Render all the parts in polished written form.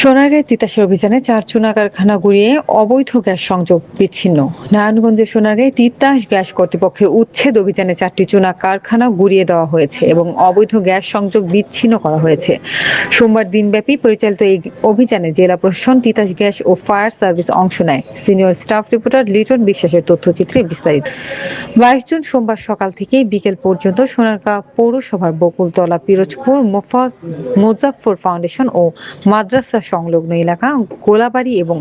সোনারগাঁয়ে তিতাসের অভিযানে ৪ চুনা কারখানা গুঁড়িয়ে অবৈধ গ্যাস সংযোগ বিচ্ছিন্ন। নারায়ণগঞ্জের সোনারগাঁয়ে তিতাস গ্যাস কর্তৃপক্ষের উচ্ছেদ অভিযানে ৪টি চুনা কারখানা গুঁড়িয়ে দেওয়া হয়েছে এবং অবৈধ গ্যাস সংযোগ বিচ্ছিন্ন করা হয়েছে। সোমবার দিনব্যাপী পরিচালিত এই অভিযানে জেলা প্রশাসন, তিতাস গ্যাস ও ফায়ার সার্ভিস অংশ নেয়। সিনিয়র স্টাফ রিপোর্টার লিটন বিশ্বাসের তথ্যচিত্রে বিস্তারিত। ২২ জুন সোমবার সকাল থেকে বিকেল পর্যন্ত সোনারগাঁ পৌরসভার বকুলতলা, পিরোজপুর, মোজাফফর ফাউন্ডেশন ও মাদ্রাসা সংলগ্ন এলাকা, গোলাবাড়ি এবং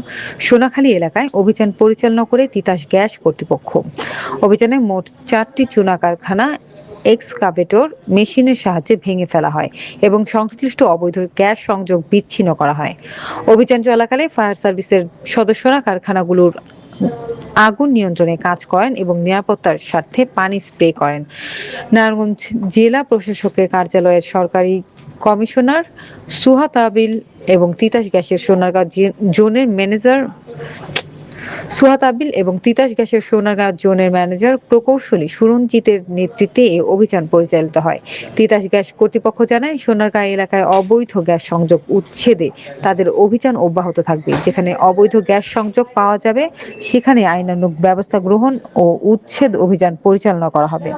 সোনাখালী এলাকায় অভিযান পরিচালনা করে তিতাস গ্যাস কর্তৃপক্ষ। অভিযানে মোট ৪টি চুনা কারখানা এক্সকাভেটর মেশিনের সাহায্যে ভেঙে ফেলা হয় এবং সংশ্লিষ্ট অবৈধ গ্যাস সংযোগ বিচ্ছিন্ন করা হয়। অভিযান চলাকালে ফায়ার সার্ভিসের সদস্যরা কারখানাগুলোর আগুন নিয়ন্ত্রণে কাজ করেন এবং নিরাপত্তার স্বার্থে পানি স্প্রে করেন। নারায়ণগঞ্জ জেলা প্রশাসকের কার্যালয়ের সরকারি কমিশনার সুহাত আবিল এবং তিতাস গ্যাসের সোনারগাঁও জোনের ম্যানেজার প্রকৌশলী সুরঞ্জিতের নেতৃত্বে এই অভিযান পরিচালিত হয়। তিতাস গ্যাস কর্তৃপক্ষ জানায়, সোনারগাঁ এলাকায় অবৈধ গ্যাস সংযোগ উচ্ছেদে তাদের অভিযান অব্যাহত থাকবে। যেখানে অবৈধ গ্যাস সংযোগ পাওয়া যাবে সেখানে আইনানুগ ব্যবস্থা গ্রহণ ও উচ্ছেদ অভিযান পরিচালনা করা হবে।